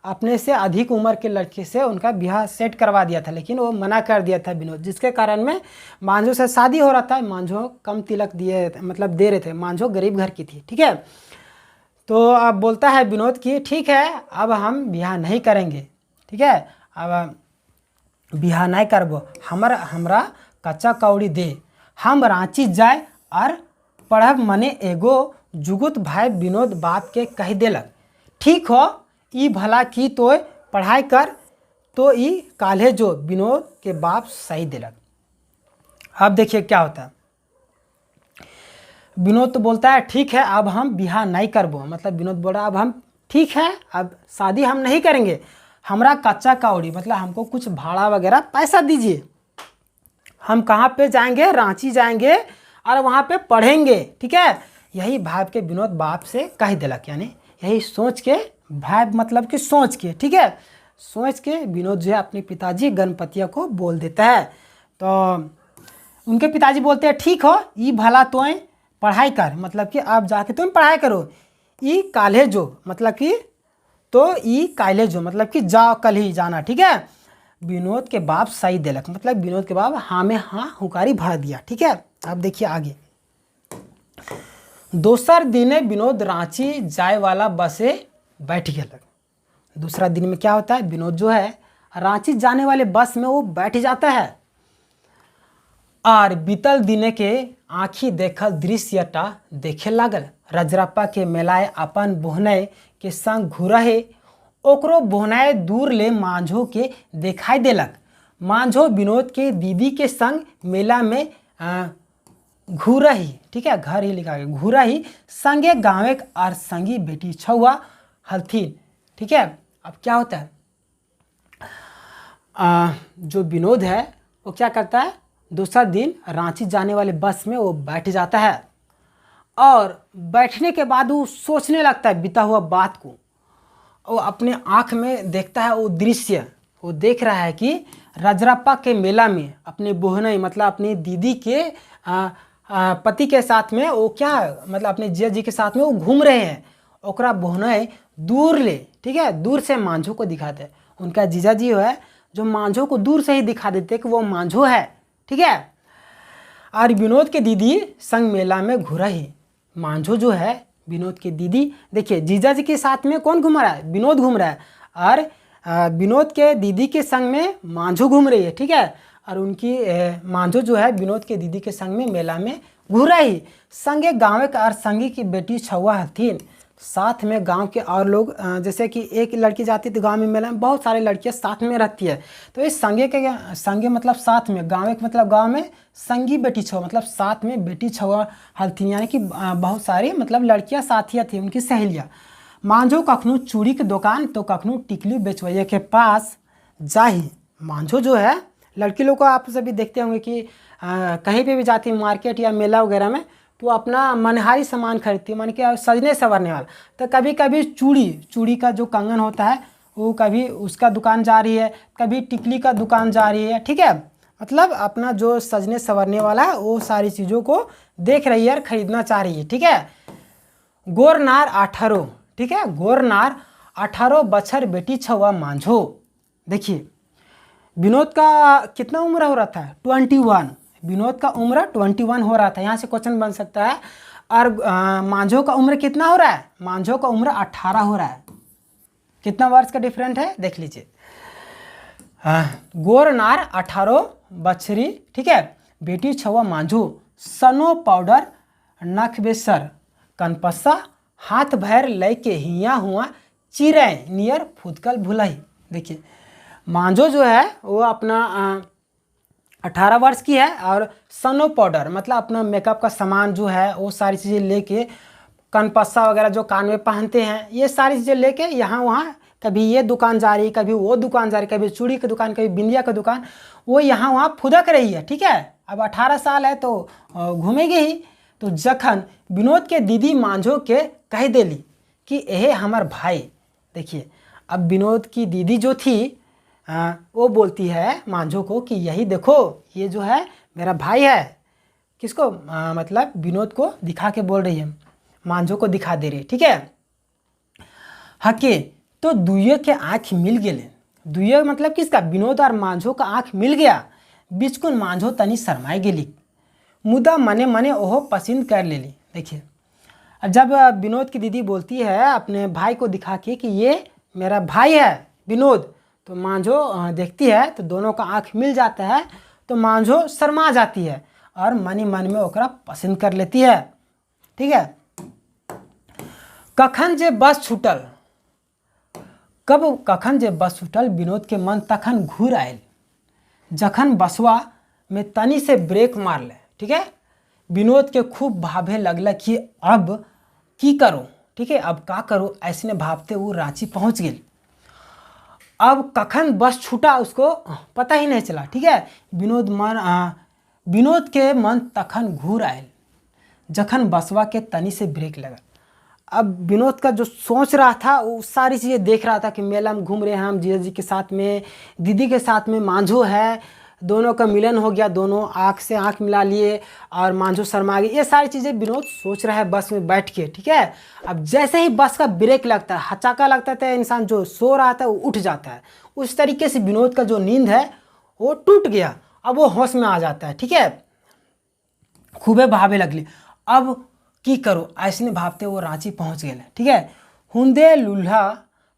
अपने से अधिक उम्र के लड़के से उनका ब्याह सेट करवा दिया था, लेकिन वो मना कर दिया था विनोद, जिसके कारण में मांझो से शादी हो रहा था। मांझो कम तिलक दिए मतलब दे रहे थे, मांझो गरीब घर की थी, ठीक है। तो अब बोलता है विनोद कि ठीक है अब हम ब्याह नहीं करेंगे, ठीक है, अब ब्याह नहीं करबो, हमरा कच्चा कौड़ी दे, हम रांची जाए और पढ़ब। मने एगो जुगुत भाई विनोद बाप के कह देलक, ठीक हो ई भला की तो पढ़ाई कर, तो ई काल्हे जो विनोद के बाप सही देलक। अब देखिए क्या होता है, विनोद तो बोलता है ठीक है अब हम ब्याह नहीं करबो, मतलब विनोद बोल रहा अब हम ठीक है अब शादी हम नहीं करेंगे, हमरा कच्चा कौड़ी मतलब हमको कुछ भाड़ा वगैरह पैसा दीजिए, हम कहाँ पे जाएंगे, रांची जाएंगे और वहाँ पे पढ़ेंगे, ठीक है। यही भाई के विनोद बाप से कह दिलक, यानी यही सोच के भाई मतलब कि सोच के, ठीक है, सोच के विनोद जो है अपने पिताजी गणपतिया को बोल देता है। तो उनके पिताजी बोलते हैं ठीक हो ई भला तो पढ़ाई कर, मतलब कि आप जाके तुम पढ़ाई करो, ई काल्हे जो मतलब कि तो ई काल्हे जो मतलब कि जाओ कल ही जाना, ठीक है। विनोद के बाप सही दिलक, मतलब विनोद के बाप हाँ में हाँ हुकारी भर दिया, ठीक है। अब देखिए आगे, दोसर दिने विनोद रांची जाए वाला बसे बैठ गया। दूसरा दिन में क्या होता है, विनोद जो है रांची जाने वाले बस में वो बैठ जाता है और बीतल दिने के आँखी देखल दृश्यटा देखे लागल। रजरप्पा के मेलाए अपन बोहनय के संग घुरहे, ओकरो बोहनाए दूर ले मांझो के दिखाई देलक। मांझो विनोद के दीदी के संग मेला में घुरही, ठीक है, घर ही लिखा गया, घुरही संगे गाँवे और संगी बेटी छुआ हलथिन, ठीक है। अब क्या होता है, जो विनोद है वो क्या करता है, दूसरा दिन रांची जाने वाले बस में वो बैठ जाता है और बैठने के बाद वो सोचने लगता है बीता हुआ बात को। वो अपने आँख में देखता है वो दृश्य, वो देख रहा है कि रजरप्पा के मेला में अपने बोहनई मतलब अपनी दीदी के पति के साथ में वो क्या मतलब अपने जिया जी के साथ में वो घूम रहे हैं। ओकरा बोहनई दूर ले, ठीक है, दूर से मांझो को दिखाते हैं। उनका जीजा जी है जो मांझो को दूर से ही दिखा देते कि वो मांझो है, ठीक है। और विनोद के दीदी संग मेला में घुरा ही, मांझो जो है विनोद की दीदी, देखिए जीजा जी के साथ में कौन घूम रहा है, विनोद घूम रहा है, और विनोद के दीदी के संग में मांझो घूम रही है, ठीक है। और उनकी मांझो जो है विनोद के दीदी के संग में मेला में घूरा ही संगे गाँव के और संगी की बेटी छुआ हथिन। साथ में गांव के और लोग, जैसे कि एक लड़की जाती थी गांव में मेला में, बहुत सारी लड़कियां साथ में रहती है, तो इस संगे मतलब साथ में, गाँव के मतलब गांव में संगी बेटी छुआ मतलब साथ में बेटी छुआ हलथिन, यानी कि बहुत सारी मतलब लड़कियां साथियाँ थी उनकी सहेलियाँ। मांझो कखनू चूड़ी के दुकान तो कखनू टिकली बेचवैया के पास जाही। मांझो जो है लड़की लोग को आप सभी देखते होंगे कि कहीं पे भी जाती है मार्केट या मेला वगैरह में, तो अपना मनहारी सामान खरीदती है, मान के सजने संवरने वाला। तो कभी कभी चूड़ी का जो कंगन होता है वो कभी उसका दुकान जा रही है, कभी टिकली का दुकान जा रही है, ठीक है। मतलब अपना जो सजने संवरने वाला है वो सारी चीज़ों को देख रही है और ख़रीदना चाह रही है, ठीक है। गोरनार 18, ठीक है, गोरनार 18 बछर बेटी छुआ मांझो। देखिए विनोद का कितना उम्र हो रहा था, 21, विनोद का उम्र 21 हो रहा था, यहाँ से क्वेश्चन बन सकता है। और मांझो का उम्र कितना हो रहा है, मांझो का उम्र 18 हो रहा है। कितना वर्ष का डिफरेंट है देख लीजिए। गोरनार 18 बछरी, ठीक है, बेटी छुआ मांझो, सनो पाउडर नख बेसर कनपस्सा हाथ भैर लय के हिया हुआ चिरै नियर फुदकल भुलई। देखिए मांझो जो है वो अपना 18 वर्ष की है और सनो पाउडर मतलब अपना मेकअप का सामान जो है वो सारी चीज़ें लेके, कनपस्सा वगैरह जो कान में पहनते हैं ये सारी चीज़ें लेके यहाँ वहाँ, कभी ये दुकान जा रही, कभी वो दुकान जा रही, कभी चूड़ी की दुकान, कभी बिंदिया की दुकान, वो यहाँ वहाँ फुदक रही है, ठीक है। अब 18 साल है तो घूमेगी ही। तो जखन विनोद के दीदी मांझो के कह देली कि यह हमार भाई, देखिए अब विनोद की दीदी जो थी वो बोलती है मांझो को कि यही देखो, ये जो है मेरा भाई है। किसको? मतलब विनोद को दिखा के बोल रही है, मांझो को दिखा दे रही है, ठीक है। हके तो दुइये के आँख मिल गए। दुइये मतलब किसका? विनोद और मांझो का आँख मिल गया। बिचकुन मांझो तनी शरमाई गेली, मुदा मने मने ओहो पसंद कर लेली। देखिए, जब विनोद की दीदी बोलती है अपने भाई को दिखा के कि ये मेरा भाई है विनोद, तो मांझो देखती है तो दोनों का आँख मिल जाता है, तो मांझो शर्मा जाती है और मन ही मन में ओकरा पसंद कर लेती है, ठीक है। कखन जे बस छूटल, कखन जे बस छूटल, विनोद के मन तखन घूर आयल जखन बसवा में तनी से ब्रेक मार ले, ठीक है। विनोद के खूब भावे लगल कि अब की करो, ठीक है, अब का करो, ऐसे भावते वो रांची पहुंच गए। अब कखन बस छूटा उसको पता ही नहीं चला, ठीक है। विनोद के मन तखन घूर आयल जखन बसवा के तनी से ब्रेक लगा। अब विनोद का जो सोच रहा था वो सारी चीज़ें देख रहा था कि मेला में घूम रहे हैं हम जीजा जी के साथ में, दीदी के साथ में मांझो है, दोनों का मिलन हो गया, दोनों आँख से आँख मिला लिए और मांझो शर्मा गई। ये सारी चीज़ें विनोद सोच रहा है बस में बैठ के, ठीक है। अब जैसे ही बस का ब्रेक लगता है, हचाका लगता है, इंसान जो सो रहा था वो उठ जाता है। उस तरीके से विनोद का जो नींद है वो टूट गया, अब वो होश में आ जाता है, ठीक है। खूबे भावे लगली, अब की करो, ऐसने भावते वो रांची पहुंच गए, ठीक है। हुंदे लूल्हा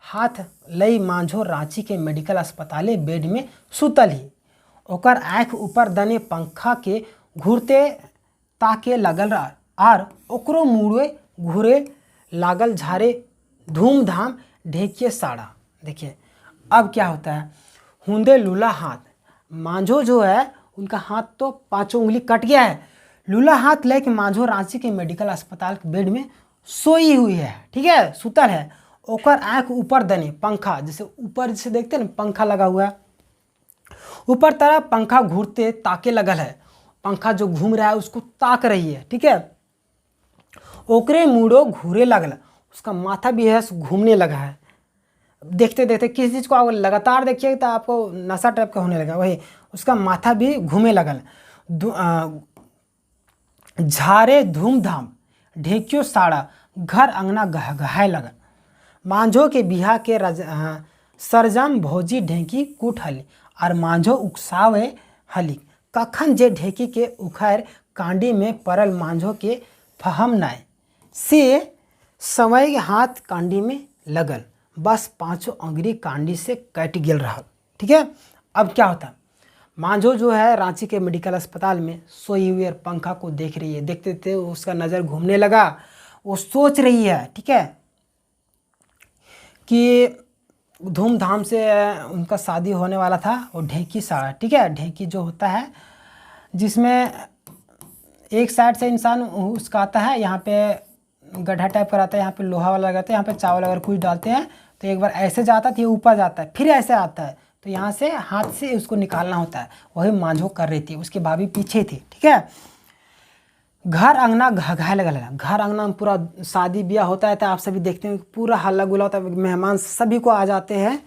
हाथ लई मांझो रांची के मेडिकल अस्पताले बेड में सुतल ही। ओकर आँख ऊपर दने पंखा के घूरते ताके लगल आर ओकरो मुड़े घूरे लागल झारे धूमधाम ढेकिए साड़ा। देखिए अब क्या होता है, हुंदे लूला हाथ, मांझो जो है उनका हाथ तो 5 उंगली कट गया है। लूला हाथ लेके मांझो रांची के मेडिकल अस्पताल के बेड में सोई हुई है, ठीक है, सुतल है। ओकर आँख ऊपर दने पंखा, जैसे ऊपर जैसे देखते हैं ना पंखा लगा हुआ है, ऊपर तरफ पंखा घूरते ताके लगल है, पंखा जो घूम रहा है उसको ताक रही है, ठीक है। ओकरे मुड़ो घूरे लगल, उसका माथा भी है घूमने लगा है। देखते देखते किसी चीज़ को आप लगातार देखिए तो आपको नशा टाइप का होने लगा, वही उसका माथा भी घूमे लगल। झारे धूमधाम ढेकियो साड़ा घर अंगना गहगहाए लगल। मांझो के बिहा के सरजम भौजी ढेंकी कूट हली और मांझो उकसावे हली। कखन जे ढेकी के उखैर कांडी में पड़ल मांझो के फहम नाय से समय हाथ कांडी में लगल, बस 5 अंगुरी कांडी से कट गेल रहा, ठीक है। अब क्या होता है, मांझो जो है रांची के मेडिकल अस्पताल में सोई हुई और पंखा को देख रही है। देखते देखते उसका नज़र घूमने लगा, वो सोच रही है, ठीक है, कि धूमधाम से उनका शादी होने वाला था। वो ढेकी साड़ा, ठीक है, ढेकी जो होता है जिसमें एक साइड से इंसान उसका आता है, यहाँ पे गड्ढा टाइप का आता है, यहाँ पे लोहा वाला लगाते हैं, यहाँ पे चावल अगर कुछ डालते हैं तो एक बार ऐसे जाता है तो ये ऊपर जाता है, फिर ऐसे आता है, तो यहाँ से हाथ से उसको निकालना होता है। वही मांझो कर रही थी, उसकी भाभी पीछे थी, ठीक है। घर अंगना घघाए लगल है, घर अंगना में पूरा शादी ब्याह होता है तो आप सभी देखते हैं पूरा हल्ला गुल्ला होता है, मेहमान सभी को आ जाते हैं,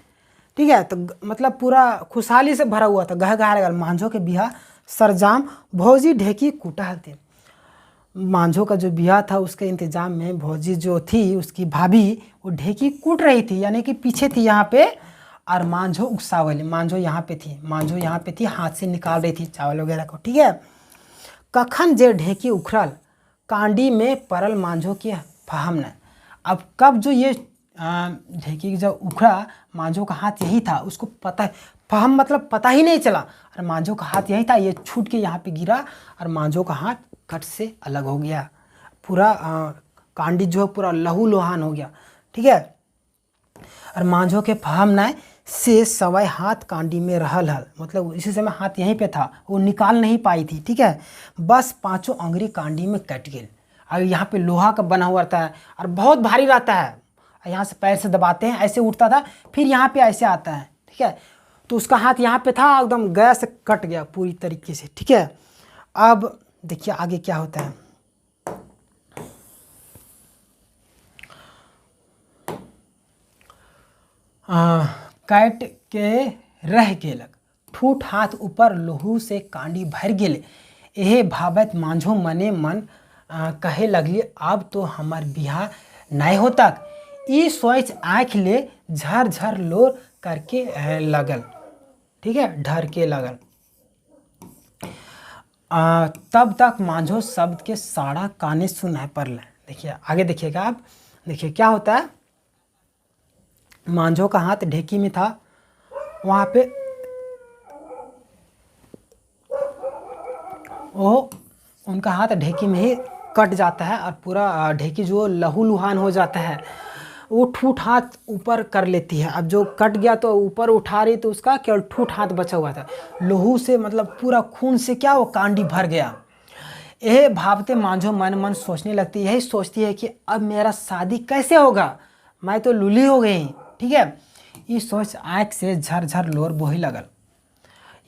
ठीक है। तो मतलब पूरा खुशहाली से भरा हुआ था, घघाए लगल। मांझो के बिहा सरजाम भौजी ढेकी कूटा हलते। मांझो का जो बिहा था उसके इंतजाम में भौजी जो थी उसकी भाभी वो ढेकी कूट रही थी, यानी कि पीछे थी यहाँ पे, और मांझो उकसावली, मांझो यहाँ पे थी, मांझो यहाँ पे थी, हाथ से निकाल रही थी चावल वगैरह को, ठीक है। कखन जे ढेकी उखड़ल कांडी में परल मांझो के फहम न। अब कब जो ये ढेकी जब उखड़ा, मांझो का हाथ यही था, उसको पता, फहम मतलब पता ही नहीं चला, और मांझो का हाथ यही था, ये छूट के यहाँ पे गिरा और मांझो का हाथ कट से अलग हो गया, पूरा कांडी जो है पूरा लहू लोहान हो गया, ठीक है। और मांझो के फहम न से सवाई हाथ कांडी में रहल हल, मतलब इसी समय हाथ यहीं पे था, वो निकाल नहीं पाई थी, ठीक है। बस 5 अंगुरी कांडी में कट गई। और यहाँ पे लोहा का बना हुआ रहता है और बहुत भारी रहता है, यहाँ से पैर से दबाते हैं ऐसे उठता था, फिर यहाँ पे ऐसे आता है, ठीक है। तो उसका हाथ यहाँ पे था, एकदम गया से कट गया पूरी तरीके से, ठीक है। अब देखिए आगे क्या होता है। कैट के रह गेलक, ठूठ हाथ ऊपर लोहू से कांडी भर गेले। एहे भावत मांझो मने मन कहे लगली अब तो हमार बिहा नहीं होतक। ई सोच आँख ले झर झर लोर करके लगल, ठीक है, ढर के लगल। तब तक मांझो शब्द के साड़ा काने सुनाई पड़ल। देखिए आगे देखिएगा आप, देखिए क्या होता है। मांझो का हाथ ढेकी में था, वहाँ पे वो उनका हाथ ढेकी में ही कट जाता है और पूरा ढेकी जो लहू लुहान हो जाता है। वो ठूठ हाथ ऊपर कर लेती है। अब जो कट गया तो ऊपर उठा रही तो उसका केवल ठूठ हाथ बचा हुआ था। लहू से मतलब पूरा खून से क्या वो कांडी भर गया। यह भावते मांझो मन मन सोचने लगती, यही सोचती है कि अब मेरा शादी कैसे होगा, मैं तो लूली हो गई, ठीक है। ये सोच आँख से झरझर लोर बोही लगल।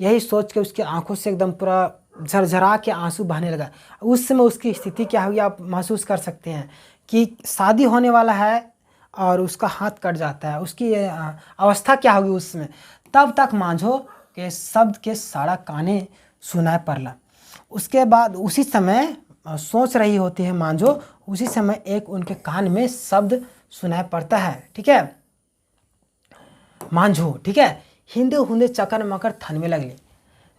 यही सोच के उसकी आंखों से एकदम पूरा झरझरा के आंसू बहने लगा। उस समय उसकी स्थिति क्या हुई आप महसूस कर सकते हैं कि शादी होने वाला है और उसका हाथ कट जाता है, उसकी अवस्था क्या होगी उस समय। तब तक मांझो के शब्द के साड़ा काने सुनाई पड़ला। उसके बाद उसी समय सोच रही होती है मांझो, उसी समय एक उनके कान में शब्द सुनाई पड़ता है, ठीक है। मांझो, ठीक है, हिंदे हुंदे चकर मकर थनवे लगली।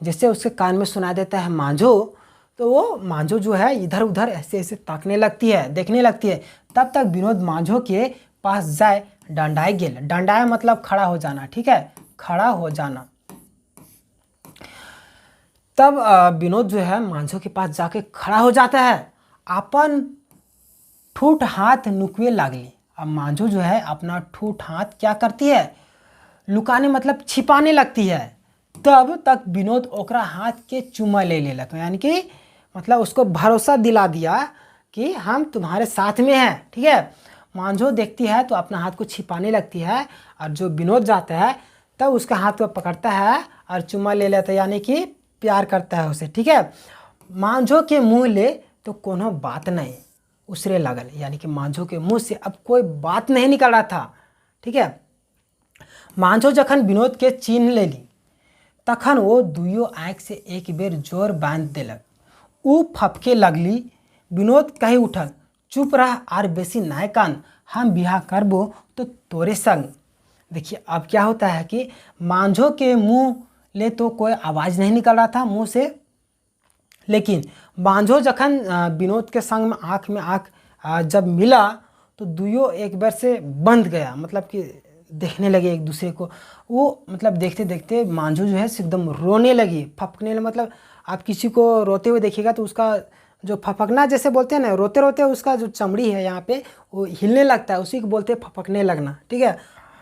जिससे उसके कान में सुनाई देता है मांझो, तो वो मांझो जो है इधर उधर ऐसे ऐसे ताकने लगती है, देखने लगती है। तब तक विनोद मांझो के पास जाए डंडाए गेल। डंडाए मतलब खड़ा हो जाना, ठीक है, खड़ा हो जाना। तब विनोद जो है मांझो के पास जाके खड़ा हो जाता है, अपन ठूठ हाथ नुकवे लागली। अब मांझो जो है अपना ठूठ हाथ क्या करती है, लुकाने मतलब छिपाने लगती है। तब तक विनोद ओकरा हाथ के चुमा ले लेलक, यानी कि मतलब उसको भरोसा दिला दिया कि हम तुम्हारे साथ में हैं, ठीक है। मांझो देखती है तो अपना हाथ को छिपाने लगती है और जो विनोद जाता है तब उसका हाथ को पकड़ता है और चुमा ले लेता है, यानी कि प्यार करता है उसे, ठीक है। मांझो के मुँह ले तो कोनो बात नहीं उसरे लगल, यानी कि मांझो के मुँह से अब कोई बात नहीं निकल रहा था, ठीक है। मांझो जखन विनोद के चिन्ह लेली तखन वो दुइयो आँख से एक बेर जोर बांध देलक। ऊ फपके लगली। विनोद कही उठल, चुप रह आर बेसी नाय कान, हम बिहा करबो तो तोरे संग। देखिए अब क्या होता है कि मांझो के मुंह ले तो कोई आवाज़ नहीं निकल रहा था मुंह से, लेकिन मांझो जखन विनोद के संग में आँख जब मिला तो दुइयो एक बार से बंध गया, मतलब कि देखने लगे एक दूसरे को। वो मतलब देखते देखते मांझो जो है एकदम रोने लगी, फपकने लगी। मतलब आप किसी को रोते हुए देखिएगा तो उसका जो फपकना जैसे बोलते हैं ना, रोते रोते उसका जो चमड़ी है यहाँ पे वो हिलने लगता है, उसी को बोलते हैं फपकने लगना, ठीक है।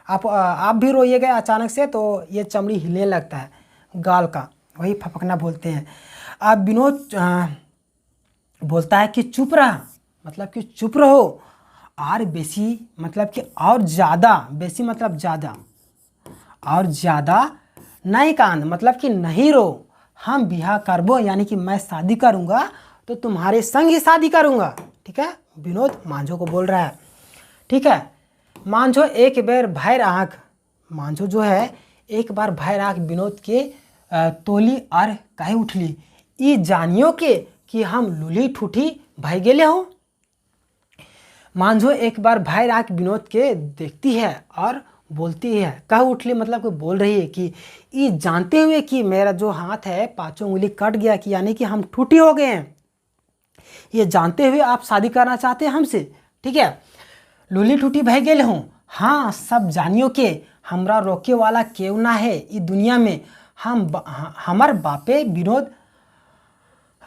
आप भी रोइएगा अचानक से तो ये चमड़ी हिलने लगता है गाल का, वही फपकना बोलते हैं। अब विनोद बोलता है कि चुप रहा, मतलब कि चुप रहो, और बेसी मतलब कि और ज़्यादा, बेसी मतलब ज़्यादा, और ज़्यादा नहीं कान मतलब कि नहीं रो, हम बिहा करबो, यानी कि मैं शादी करूँगा तो तुम्हारे संग ही शादी करूँगा, ठीक है। विनोद मांझो को बोल रहा है, ठीक है। मांझो एक बार भैर आँख, मांझो जो है एक बार भैर आँख विनोद के तोली और कहे उठली, ई जानियो के कि हम लूली ठूठी भय गेले हो। मांझो एक बार भैर आँख विनोद के देखती है और बोलती है, कह उठली मतलब कि बोल रही है कि ये जानते हुए कि मेरा जो हाथ है 5 उंगली कट गया, कि यानी कि हम ठूठी हो गए हैं, ये जानते हुए आप शादी करना चाहते हैं हमसे, ठीक है। लूली ठूठी भय गेल हूँ, हाँ सब जानियो के हमरा रोके वाला केव ना है ई दुनिया में। हमार बापे विनोद,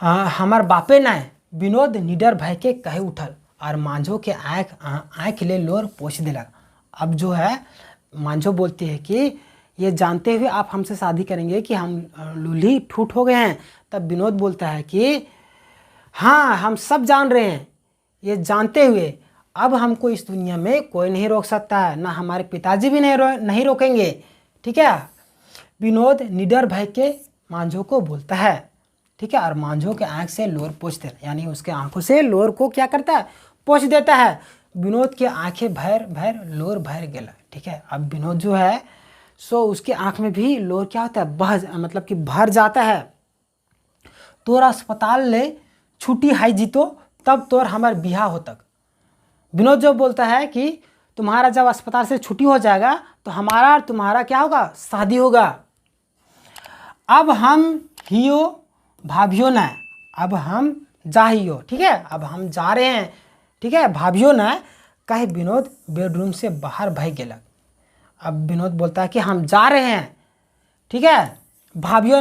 हमार बापे ना विनोद निडर भय के कहे उठल और मांझो के आँख ले लोर पोछ दिलक। अब जो है मांझो बोलती है कि ये जानते हुए आप हमसे शादी करेंगे कि हम लूली ठूठ हो गए हैं। तब विनोद बोलता है कि हाँ हम सब जान रहे हैं, ये जानते हुए अब हमको इस दुनिया में कोई नहीं रोक सकता है, ना हमारे पिताजी भी नहीं रोकेंगे, ठीक है। विनोद निडर भय के मांझो को बोलता है, ठीक है, और मांझो के आँख से लोर पोछ देता, यानी उसके आंखों से लोर को क्या करता है, पोछ देता है। विनोद के आंखें भैर भैर लोर भर गेला, ठीक है। अब विनोद जो है सो उसके आँख में भी लोर क्या होता है, मतलब कि भर जाता है। तोर अस्पताल ले छुट्टी हाई जीतो तब तोर हमार बिहार हो तक। विनोद जो बोलता है कि तुम्हारा जब अस्पताल से छुट्टी हो जाएगा तो हमारा और तुम्हारा क्या होगा, शादी होगा। अब हम हियो भाभियो न, अब हम जाहियो, ठीक है, अब हम जा रहे हैं, ठीक है, भाभियो न कहे विनोद बेडरूम से बाहर भाग गेलक। अब विनोद बोलता है कि हम जा रहे हैं, ठीक है, भाभियो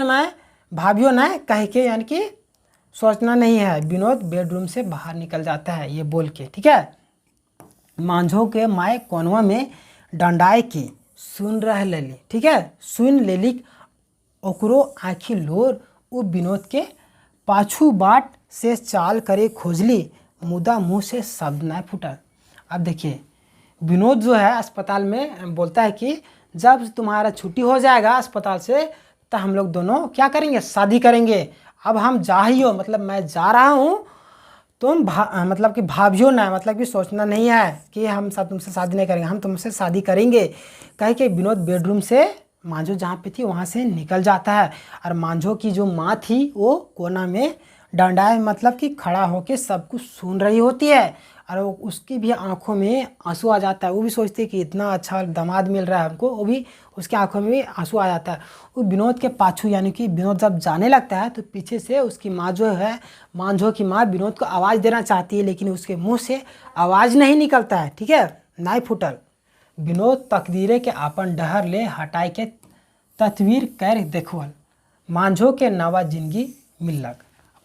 न कह के, यानी कि सोचना नहीं है। विनोद बेडरूम से बाहर निकल जाता है ये बोल के, ठीक है। मांझो के माए कोनवा में डंडाए की सुन रह लेली, ठीक है, सुन लेली ओकरो आँखी लोर वो विनोद के पाछू बाट से चाल करे खोजली, मुदा मुँह से शब्द न फूटा। अब देखिए विनोद जो है अस्पताल में बोलता है कि जब तुम्हारा छुट्टी हो जाएगा अस्पताल से तो हम लोग दोनों क्या करेंगे, शादी करेंगे। अब हम जा ही हो, मतलब मैं जा रहा हूँ, तुम मतलब कि भाभियो ना, मतलब कि सोचना नहीं है कि हम सब तुमसे शादी नहीं करेंगे, हम तुमसे शादी करेंगे। कहे कि विनोद बेडरूम से मांझो जहाँ पे थी वहाँ से निकल जाता है। और मांझो की जो माँ थी वो कोना में डंडा मतलब कि खड़ा होके सब कुछ सुन रही होती है, और वो उसकी भी आंखों में आंसू आ जाता है। वो भी सोचती है कि इतना अच्छा दामाद मिल रहा है हमको, वो भी उसकी आंखों में भी आंसू आ जाता है। वो विनोद के पाछू, यानी कि विनोद जब जाने लगता है तो पीछे से उसकी माँ जो है, मांझो की माँ विनोद को आवाज़ देना चाहती है, लेकिन उसके मुँह से आवाज़ नहीं निकलता है, ठीक है, नाई फुटल। विनोद तकदीरे के आपन डहर ले हटाए के तस्वीर कर देखवल, मांझो के नवा जिंदगी मिलक।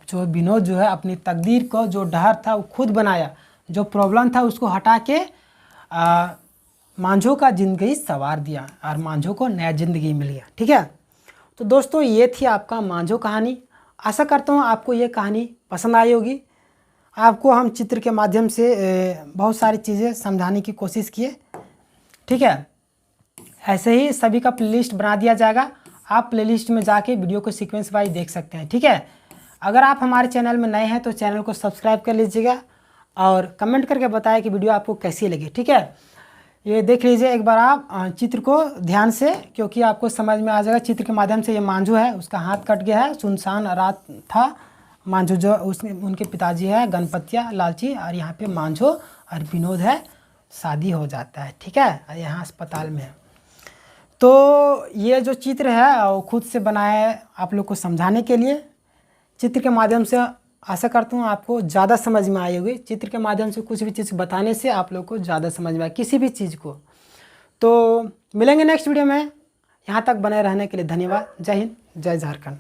जो विनोद जो है अपनी तकदीर को, जो डहर था वो खुद बनाया, जो प्रॉब्लम था उसको हटा के मांझो का ज़िंदगी संवार दिया और मांझो को नया ज़िंदगी मिल गया, ठीक है। तो दोस्तों ये थी आपका मांझो कहानी। आशा करता हूँ आपको ये कहानी पसंद आई होगी। आपको हम चित्र के माध्यम से बहुत सारी चीज़ें समझाने की कोशिश किए, ठीक है। ऐसे ही सभी का प्लेलिस्ट बना दिया जाएगा, आप प्लेलिस्ट में जाके वीडियो को सीक्वेंस वाइज देख सकते हैं, ठीक है। अगर आप हमारे चैनल में नए हैं तो चैनल को सब्सक्राइब कर लीजिएगा और कमेंट करके बताएं कि वीडियो आपको कैसी लगी, ठीक है। ये देख लीजिए एक बार आप चित्र को ध्यान से, क्योंकि आपको समझ में आ जाएगा चित्र के माध्यम से। ये मांझो है, उसका हाथ कट गया है, सुनसान रात था। मांझो जो उसमें उनके पिताजी है गणपतिया लालची, और यहाँ पे मांझो और विनोद है, शादी हो जाता है, ठीक है, और यहाँ अस्पताल में है। तो ये जो चित्र है वो खुद से बनाया है आप लोग को समझाने के लिए। चित्र के माध्यम से आशा करता हूँ आपको ज़्यादा समझ में आई होगी। चित्र के माध्यम से कुछ भी चीज़ बताने से आप लोग को ज़्यादा समझ में आए किसी भी चीज़ को। तो मिलेंगे नेक्स्ट वीडियो में। यहाँ तक बने रहने के लिए धन्यवाद। जय हिंद, जय झारखंड।